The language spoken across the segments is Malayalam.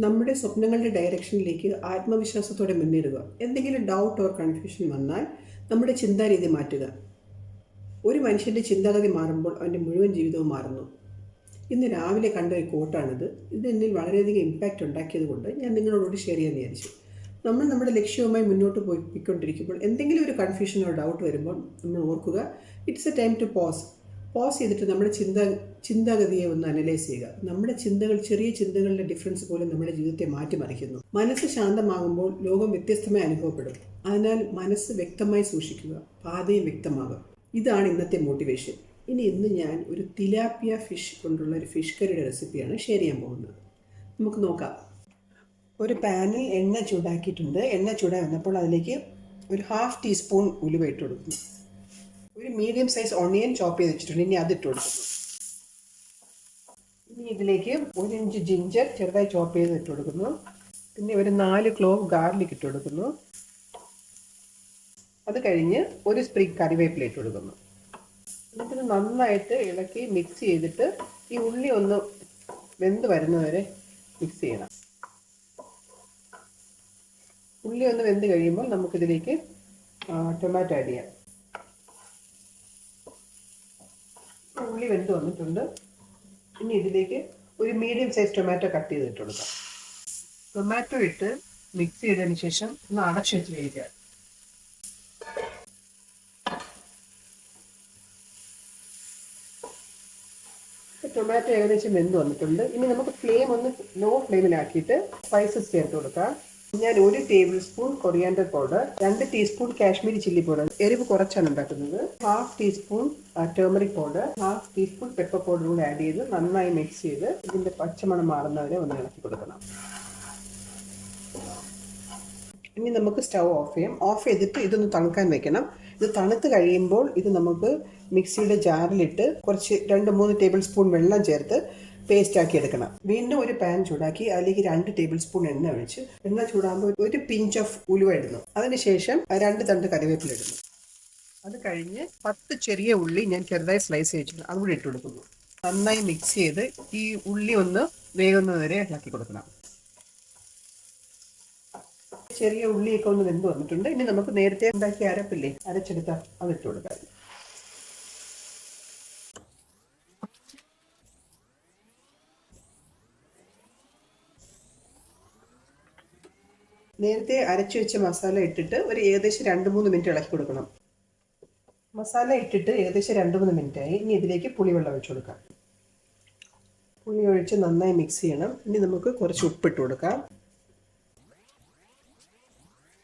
നമ്മുടെ സ്വപ്നങ്ങളുടെ ഡയറക്ഷനിലേക്ക് ആത്മവിശ്വാസത്തോടെ മുന്നേറുക. എന്തെങ്കിലും ഡൗട്ട് ഓർ കൺഫ്യൂഷൻ വന്നാൽ നമ്മുടെ ചിന്താരീതി മാറ്റുക. ഒരു മനുഷ്യൻ്റെ ചിന്താഗതി മാറുമ്പോൾ അവൻ്റെ മുഴുവൻ ജീവിതവും മാറുന്നു. ഇന്ന് രാവിലെ കണ്ട ഒരു കോട്ടാണിത്. ഇത് എന്നിൽ വളരെയധികം ഇമ്പാക്റ്റ് ഉണ്ടാക്കിയത് കൊണ്ട് ഞാൻ നിങ്ങളോട് ഷെയർ ചെയ്യാൻ വിചാരിച്ചു. നമ്മൾ നമ്മുടെ ലക്ഷ്യവുമായി മുന്നോട്ട് പോയിക്കൊണ്ടിരിക്കുമ്പോൾ എന്തെങ്കിലും ഒരു കൺഫ്യൂഷനോ ഡൗട്ട് വരുമ്പോൾ നമ്മൾ ഓർക്കുക, it's a time to pause ചെയ്തിട്ട് നമ്മുടെ ചിന്താഗതിയെ ഒന്ന് അനലൈസ് ചെയ്യുക. നമ്മുടെ ചിന്തകൾ, ചെറിയ ചിന്തകളുടെ ഡിഫറൻസ് പോലും നമ്മുടെ ജീവിതത്തെ മാറ്റിമറിക്കുന്നു. മനസ്സ് ശാന്തമാകുമ്പോൾ ലോകം വ്യത്യസ്തമായി അനുഭവപ്പെടും. അതിനാൽ മനസ്സ് വ്യക്തമായി സൂക്ഷിക്കുക, പാതയും വ്യക്തമാകുക. ഇതാണ് ഇന്നത്തെ മോട്ടിവേഷൻ. ഇന്ന് ഞാൻ ഒരു തിലാപ്പിയ ഫിഷ് കൊണ്ടുള്ള ഒരു ഫിഷ് കറിയുടെ റെസിപ്പിയാണ് ഷെയർ ചെയ്യാൻ പോകുന്നത്. നമുക്ക് നോക്കാം. ഒരു പാനിൽ എണ്ണ ചൂടാക്കിയിട്ടുണ്ട്. എണ്ണ ചൂടായി വന്നപ്പോൾ അതിലേക്ക് ഒരു 1/2 ടീസ്പൂൺ ഉലുവ ഇട്ട് കൊടുക്കുന്നു. ഒരു മീഡിയം സൈസ് ഓണിയൻ ചോപ്പ് ചെയ്ത് വെച്ചിട്ടുണ്ട്. ഇനി അതിട്ട് കൊടുക്കുന്നു. ഇനി ഇതിലേക്ക് 1 ഇഞ്ച് ജിഞ്ചർ ചെറുതായി ചോപ്പ് ചെയ്ത് ഇട്ട് കൊടുക്കുന്നു. പിന്നെ ഒരു 4 ക്ലോവ് ഗാർലിക് ഇട്ട് കൊടുക്കുന്നു. അത് കഴിഞ്ഞ് ഒരു സ്പ്രിഗ് കറിവേപ്പില ഇട്ട് കൊടുക്കുന്നു. എന്നിട്ട് നന്നായിട്ട് ഇളക്കി മിക്സ് ചെയ്തിട്ട് ഈ ഉള്ളി ഒന്ന് വെന്ത് വരുന്നവരെ മിക്സ് ചെയ്യണം. ഉള്ളി ഒന്ന് വെന്ത് കഴിയുമ്പോൾ നമുക്കിതിലേക്ക് ടൊമാറ്റോ ആഡ് ചെയ്യാം. ഉള്ളി വെന്ത് വന്നിട്ടുണ്ട്. ഇനി ഇതിലേക്ക് ഒരു മീഡിയം സൈസ് ടൊമാറ്റോ കട്ട് ചെയ്തിട്ട് കൊടുക്കാം. ടൊമാറ്റോ ഇട്ട് മിക്സ് ചെയ്തതിന് ശേഷം ഒന്ന് അടച്ചു വെച്ച് വേവിക്കുക. ടൊമാറ്റോ ഏകദേശം വെന്ത് വന്നിട്ടുണ്ട്. ഇനി നമുക്ക് ഫ്ലെയിം ഒന്ന് ലോ ഫ്ലെയിമിലാക്കിയിട്ട് സ്പൈസസ് ചേർത്ത് കൊടുക്കാം. ഞാൻ 1 table spoon coriander powder, 2 teaspoon Kashmiri chilli powder, എരിവ് കുറച്ചാണ് ഉണ്ടാക്കുന്നത്, 1/2 teaspoon turmeric powder, 1/2 teaspoon pepper powder കൂടെ ആഡ് ചെയ്ത് നന്നായി മിക്സ് ചെയ്ത് ഇതിൻ്റെ പച്ചമണം മാറുന്നവരെ ഒന്ന് ഇളക്കി കൊടുക്കണം. ഇനി നമുക്ക് സ്റ്റൗ ഓഫ് ചെയ്യാം. ഓഫ് ചെയ്തിട്ട് ഇതൊന്ന് തണുക്കാൻ വെക്കണം. ഇത് തണുത്ത് കഴിയുമ്പോൾ ഇത് നമുക്ക് മിക്സിയുടെ ജാറിലിട്ട് കുറച്ച് 2-3 ടേബിൾ സ്പൂൺ വെള്ളം ചേർത്ത് പേസ്റ്റ് ആക്കി എടുക്കണം. വീണ്ടും ഒരു പാൻ ചൂടാക്കി അതിലേക്ക് 2 ടേബിൾ സ്പൂൺ എണ്ണ ഒഴിച്ച്, എണ്ണ ചൂടാകുമ്പോൾ ഒരു പിഞ്ച് ഓഫ് ഉലുവ ഇടുന്നു. അതിനുശേഷം 2 തണ്ട് കറിവേപ്പില ഇടുന്നു. അത് കഴിഞ്ഞ് 10 ചെറിയ ഉള്ളി ഞാൻ ചെറുതായി സ്ലൈസ് ചെയ്തിട്ടുണ്ട്, അതുകൂടി ഇട്ട് കൊടുക്കുന്നു. നന്നായി മിക്സ് ചെയ്ത് ഈ ഉള്ളി ഒന്ന് വേകുന്നതുവരെ ഇളക്കി കൊടുക്കണം. ചെറിയ ഉള്ളിയൊക്കെ ഒന്ന് വെന്ത് വന്നിട്ടുണ്ട്. ഇനി നമുക്ക് നേരത്തെ ഉണ്ടാക്കിയ അരപ്പില്ലേ, അരച്ചെടുത്ത അതിട്ട് കൊടുക്കാം. നേരത്തെ അരച്ചു വെച്ച മസാല ഇട്ടിട്ട് ഒരു ഏകദേശം 2-3 മിനിറ്റ് ഇളക്കി കൊടുക്കണം. മസാല ഇട്ടിട്ട് ഏകദേശം 2-3 മിനിറ്റായി. ഇനി ഇതിലേക്ക് പുളിവെള്ളം ഒഴിച്ചു കൊടുക്കാം. പുളി ഒഴിച്ച് നന്നായി മിക്സ് ചെയ്യണം. ഇനി നമുക്ക് കുറച്ച് ഉപ്പിട്ട് കൊടുക്കാം.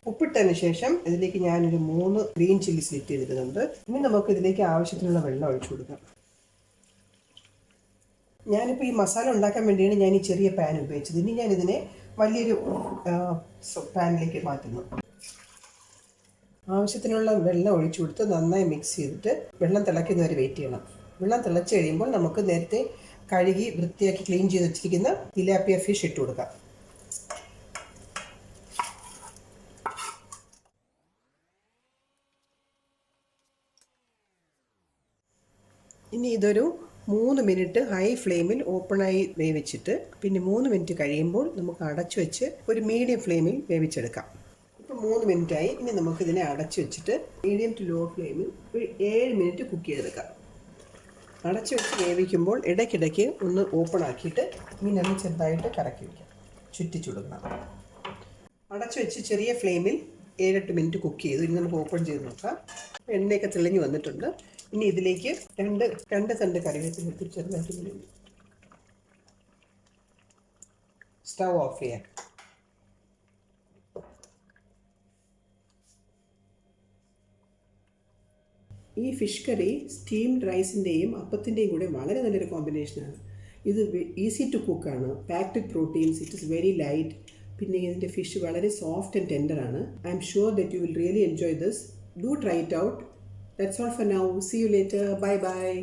ഉപ്പിട്ടതിന് ശേഷം ഇതിലേക്ക് ഞാനൊരു 3 ഗ്രീൻ ചില്ലി സ്ലിറ്റ് ചെയ്തിട്ടുണ്ട്. ഇനി നമുക്ക് ഇതിലേക്ക് ആവശ്യത്തിനുള്ള വെള്ളം ഒഴിച്ചു കൊടുക്കാം. ഞാനിപ്പോൾ ഈ മസാല ഉണ്ടാക്കാൻ വേണ്ടിയാണ് ഞാൻ ഈ ചെറിയ പാൻ ഉപയോഗിച്ചത്. ഇനി ഞാനിതിനെ വലിയൊരു പാനിലേക്ക് മാറ്റുന്നു. ആവശ്യത്തിനുള്ള വെള്ളം ഒഴിച്ചു കൊടുത്ത് നന്നായി മിക്സ് ചെയ്തിട്ട് വെള്ളം തിളയ്ക്കുന്നവരെ വെയിറ്റ് ചെയ്യണം. വെള്ളം തിളച്ച് കഴിയുമ്പോൾ നമുക്ക് നേരത്തെ കഴുകി വൃത്തിയാക്കി ക്ലീൻ ചെയ്ത് വെച്ചിരിക്കുന്ന തിലാപ്പിയ ഫിഷ് ഇട്ട് കൊടുക്കാം. ഇനി ഇതൊരു 3 മിനിറ്റ് ഹൈ ഫ്ലെയിമിൽ ഓപ്പണായി വേവിച്ചിട്ട് പിന്നെ 3 മിനിറ്റ് കഴിയുമ്പോൾ നമുക്ക് അടച്ചു വെച്ച് ഒരു മീഡിയം ഫ്ലെയിമിൽ വേവിച്ചെടുക്കാം. ഇപ്പോൾ 3 മിനിറ്റായി. ഇനി നമുക്കിതിനെ അടച്ചു വെച്ചിട്ട് മീഡിയം ടു ലോ ഫ്ലെയിമിൽ ഒരു 7 മിനിറ്റ് കുക്ക് ചെയ്തെടുക്കാം. അടച്ചു വെച്ച് വേവിക്കുമ്പോൾ ഇടയ്ക്കിടയ്ക്ക് ഒന്ന് ഓപ്പൺ ആക്കിയിട്ട് ഇങ്ങനെ ചെറുതായിട്ട് കറക്കി വയ്ക്കാം, ചുറ്റിച്ചു കൊടുക്കണം. അടച്ചു വെച്ച് ചെറിയ ഫ്ലെയിമിൽ 7-8 മിനിറ്റ് കുക്ക് ചെയ്തു. ഇനി നമുക്ക് ഓപ്പൺ ചെയ്ത് നോക്കാം. എണ്ണയൊക്കെ തെളിഞ്ഞ് വന്നിട്ടുണ്ട്. ഇനി ഇതിലേക്ക് 2 തണ്ട് കറിവേപ്പില ഇട്ട് ചെറുതായിട്ട് വേണ്ടി സ്റ്റൗ ഓഫ് ചെയ്യാം. ഈ ഫിഷ് കറി സ്റ്റീംഡ് റൈസിൻ്റെയും അപ്പത്തിൻ്റെയും കൂടെ വളരെ നല്ലൊരു കോമ്പിനേഷനാണ്. ഇത് ഈസി ടു കുക്കാണ്, packed with proteins, it is very light. പിന്നെ ഇതിൻ്റെ ഫിഷ് വളരെ സോഫ്റ്റ് ആൻഡ് ടെൻഡറാണ്. I'm sure that you will really enjoy this. Do try it out. That's all for now. See you later. Bye bye.